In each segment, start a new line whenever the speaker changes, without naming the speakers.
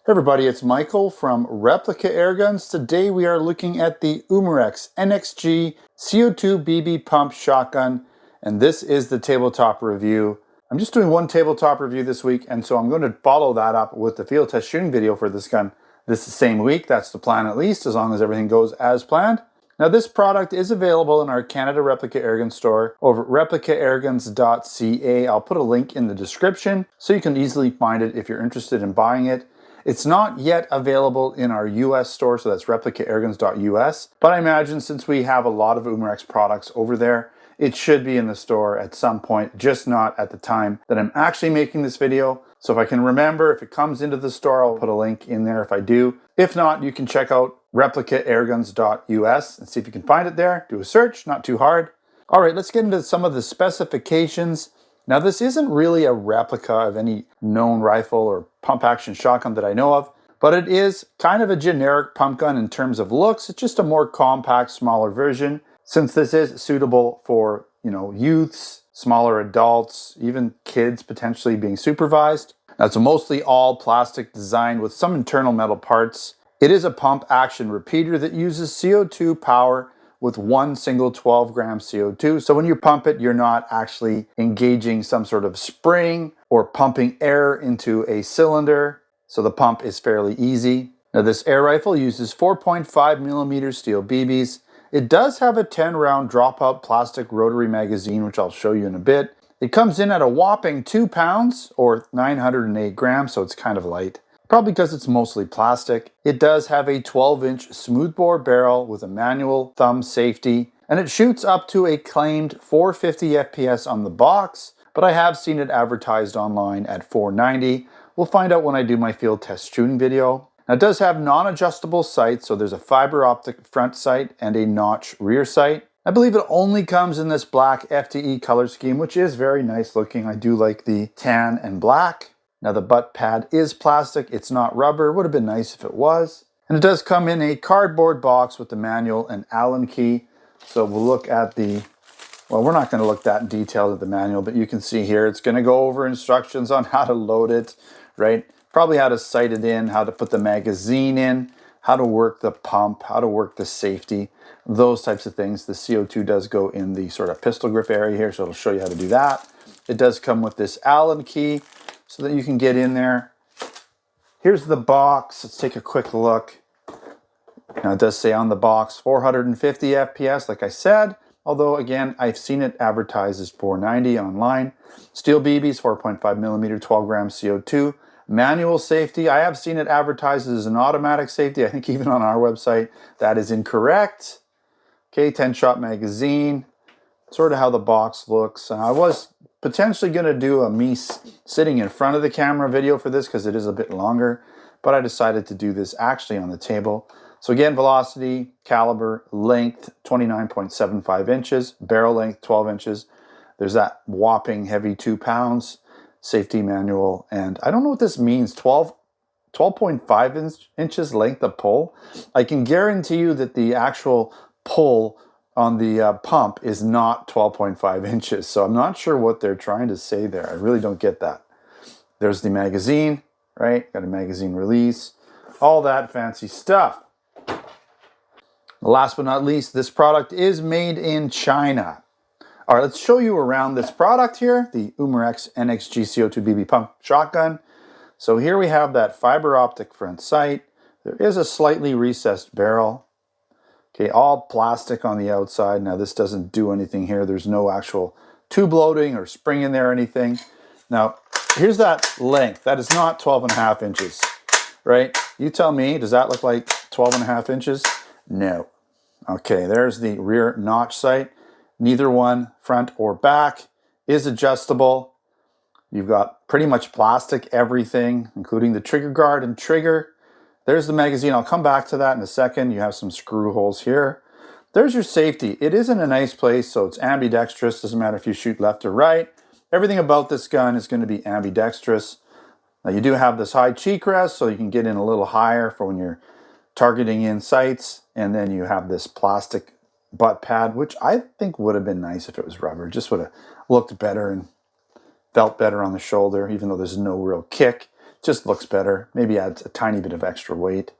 Hey everybody, it's Michael from Replica Airguns. Today we are looking at the Umarex NXG CO2 BB pump shotgun, and this is the tabletop review. I'm just doing one tabletop review this week, and so I'm going to follow that up with the field test shooting video for this gun this same week. That's the plan, at least, as long as everything goes as planned. Now, this product is available in our Canada Replica Airgun store over at replicaairguns.ca. I'll put a link in the description so you can easily find it if you're interested in buying it. It's not yet available in our US store, so that's replicaairguns.us. But I imagine since we have a lot of Umarex products over there, it should be in the store at some point, just not at the time that I'm actually making this video. So if I can remember, if it comes into the store, I'll put a link in there if I do. If not, you can check out replicaairguns.us and see if you can find it there. Do a search, not too hard. All right, let's get into some of the specifications. Now, this isn't really a replica of any known rifle or pump action shotgun that I know of, but it is kind of a generic pump gun in terms of looks. It's just a more compact, smaller version. Since this is suitable for, youths, smaller adults, even kids potentially being supervised. Now, it's a mostly all plastic design with some internal metal parts. It is a pump action repeater that uses CO2 power with one single 12-gram CO2. So when you pump it, you're not actually engaging some sort of spring or pumping air into a cylinder. So the pump is fairly easy. Now, this air rifle uses 4.5 millimeter steel BBs. It does have a 10-round dropout plastic rotary magazine, which I'll show you in a bit. It comes in at a whopping 2 pounds or 908 grams, so it's kind of light. Probably because it's mostly plastic. It does have a 12-inch smoothbore barrel with a manual thumb safety, and it shoots up to a claimed 450 FPS on the box, but I have seen it advertised online at 490. We'll find out when I do my field test shooting video. Now, it does have non-adjustable sights, so there's a fiber optic front sight and a notch rear sight. I believe it only comes in this black FTE color scheme, which is very nice looking. I do like the tan and black. Now, the butt pad is plastic. It's not rubber. Would have been nice if it was. And it does come in a cardboard box with the manual and Allen key. So we'll look at we're not going to look that in detail at the manual, but you can see here it's going to go over instructions on how to load it, right? Probably how to sight it in, how to put the magazine in, how to work the pump, how to work the safety, those types of things. The CO2 does go in the sort of pistol grip area here, so it'll show you how to do that. It does come with this Allen key so that you can get in there. Here's the box. Let's take a quick look. Now, it does say on the box 450 FPS, like I said, although again, I've seen it advertised as 490 online. Steel BBs, 4.5 millimeter, 12 grams CO2. Manual safety, I have seen it advertised as an automatic safety. I think even on our website, that is incorrect. Okay, 10-shot magazine, sort of how the box looks. I was potentially going to do a me sitting in front of the camera video for this because it is a bit longer, but I decided to do this actually on the table. So again, velocity, caliber, length, 29.75 inches, barrel length, 12 inches. There's that whopping heavy 2 pounds, safety manual, and I don't know what this means, 12.5 inches length of pull. I can guarantee you that the actual pull on the pump is not 12.5 inches. So I'm not sure what they're trying to say there. I really don't get that. There's the magazine, right? Got a magazine release, all that fancy stuff. Last but not least, this product is made in China. All right, let's show you around this product here, the Umarex NXG CO2 BB pump shotgun. So here we have that fiber optic front sight. There is a slightly recessed barrel. Okay, all plastic on the outside. Now, this doesn't do anything here. There's no actual tube loading or spring in there or anything. Now, here's that length. That is not 12.5 inches, right? You tell me, does that look like 12.5 inches? No. Okay, there's the rear notch sight. Neither one, front or back, is adjustable. You've got pretty much plastic everything, including the trigger guard and trigger. There's the magazine. I'll come back to that in a second. You have some screw holes here. There's your safety. It is in a nice place, so it's ambidextrous. Doesn't matter if you shoot left or right. Everything about this gun is going to be ambidextrous. Now, you do have this high cheek rest, so you can get in a little higher for when you're targeting in sights. And then you have this plastic butt pad, which I think would have been nice if it was rubber. Just would have looked better and felt better on the shoulder, even though there's no real kick. Just looks better. Maybe adds a tiny bit of extra weight.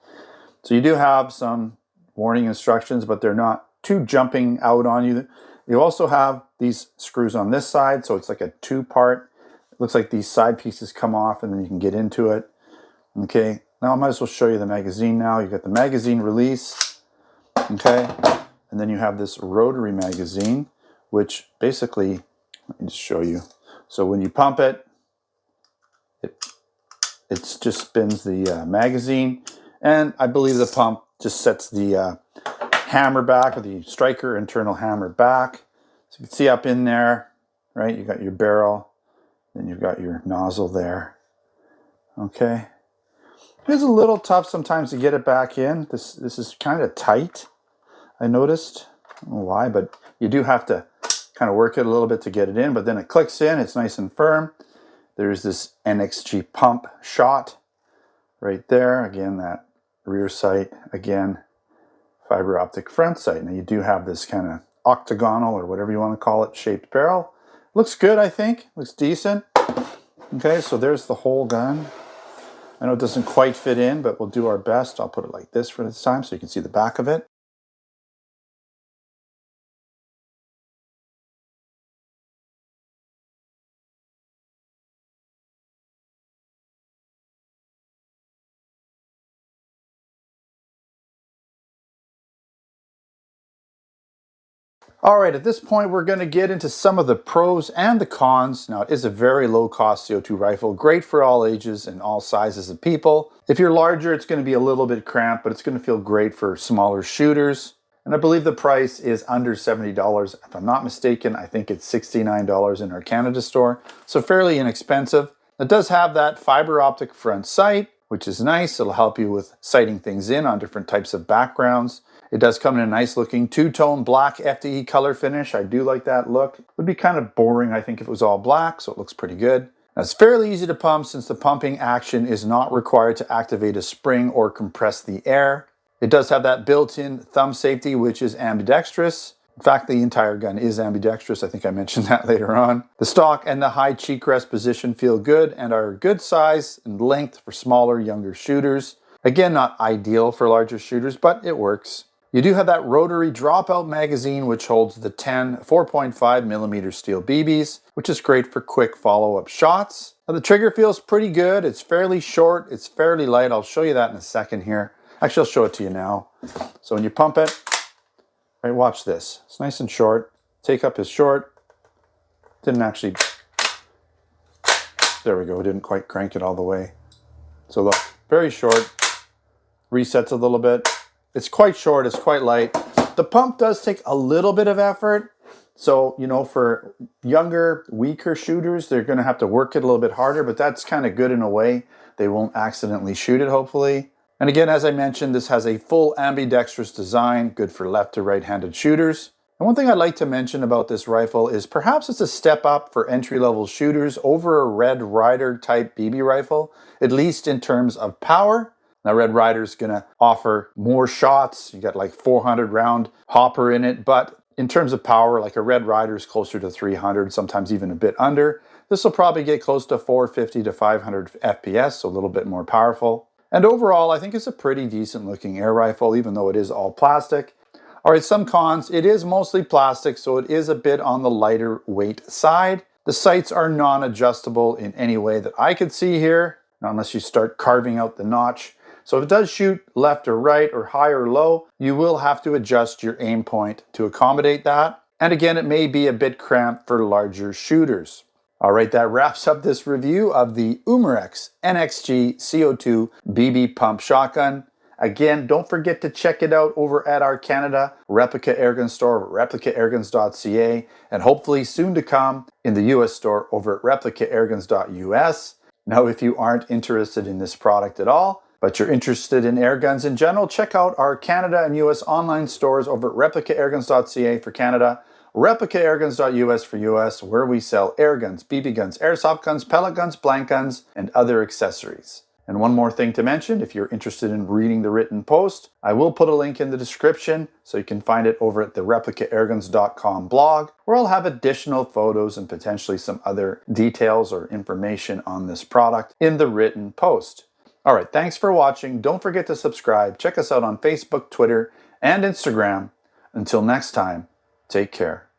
So you do have some warning instructions, but they're not too jumping out on you. You also have these screws on this side, so it's like a two-part. It looks like these side pieces come off and then you can get into it. Okay, now I might as well show you the magazine now. You've got the magazine release, okay? And then you have this rotary magazine, which basically, let me just show you. So when you pump it, it just spins the magazine, and I believe the pump just sets the hammer back, or the striker internal hammer back. So you can see up in there, right? You got your barrel, then you've got your nozzle there. Okay. It's a little tough sometimes to get it back in. This is kind of tight, I noticed. I don't know why, but you do have to kind of work it a little bit to get it in, but then it clicks in, it's nice and firm. There's this NXG pump shot right there. Again, that rear sight, again, fiber optic front sight. Now you do have this kind of octagonal, or whatever you want to call it, shaped barrel. Looks good, I think. Looks decent. Okay, so there's the whole gun. I know it doesn't quite fit in, but we'll do our best. I'll put it like this for this time so you can see the back of it. All right, at this point, we're going to get into some of the pros and the cons. Now, it is a very low-cost CO2 rifle, great for all ages and all sizes of people. If you're larger, it's going to be a little bit cramped, but it's going to feel great for smaller shooters. And I believe the price is under $70. If I'm not mistaken, I think it's $69 in our Canada store, so fairly inexpensive. It does have that fiber optic front sight, which is nice. It'll help you with sighting things in on different types of backgrounds. It does come in a nice looking two-tone black FDE color finish. I do like that look. It would be kind of boring, I think, if it was all black, so it looks pretty good. Now, it's fairly easy to pump since the pumping action is not required to activate a spring or compress the air. It does have that built-in thumb safety, which is ambidextrous. In fact, the entire gun is ambidextrous. I think I mentioned that later on. The stock and the high cheek rest position feel good and are good size and length for smaller, younger shooters. Again, not ideal for larger shooters, but it works. You do have that rotary dropout magazine, which holds the 10 4.5mm steel BBs, which is great for quick follow-up shots. Now, the trigger feels pretty good. It's fairly short. It's fairly light. I'll show you that in a second here. Actually, I'll show it to you now. So when you pump it, right, watch this. It's nice and short. Take up is short. Didn't actually, there we go. Didn't quite crank it all the way. So look, very short. Resets a little bit. It's quite short, it's quite light. The pump does take a little bit of effort. So, you know, for younger, weaker shooters, they're gonna have to work it a little bit harder, but that's kind of good in a way. They won't accidentally shoot it, hopefully. And again, as I mentioned, this has a full ambidextrous design, good for left to right-handed shooters. And one thing I'd like to mention about this rifle is perhaps it's a step up for entry-level shooters over a Red Ryder type BB rifle, at least in terms of power. Now, Red Ryder's gonna offer more shots. You got like 400 round hopper in it, but in terms of power, like a Red Ryder's closer to 300, sometimes even a bit under. This will probably get close to 450 to 500 FPS, so a little bit more powerful. And overall, I think it's a pretty decent looking air rifle, even though it is all plastic. All right, some cons. It is mostly plastic, so it is a bit on the lighter weight side. The sights are non-adjustable in any way that I could see here, unless you start carving out the notch. So if it does shoot left or right or high or low, you will have to adjust your aim point to accommodate that. And again, it may be a bit cramped for larger shooters. All right, that wraps up this review of the Umarex NXG CO2 BB pump shotgun. Again, don't forget to check it out over at our Canada Replica Airgun store, replicaairguns.ca, and hopefully soon to come in the US store over at replicaairguns.us. Now, if you aren't interested in this product at all, but you're interested in air guns in general, check out our Canada and US online stores over at replicaairguns.ca for Canada, replicaairguns.us for US, where we sell air guns, BB guns, airsoft guns, pellet guns, blank guns, and other accessories. And one more thing to mention, if you're interested in reading the written post, I will put a link in the description so you can find it over at the replicaAirguns.com blog, where I'll have additional photos and potentially some other details or information on this product in the written post. All right, thanks for watching. Don't forget to subscribe. Check us out on Facebook, Twitter, and Instagram. Until next time, take care.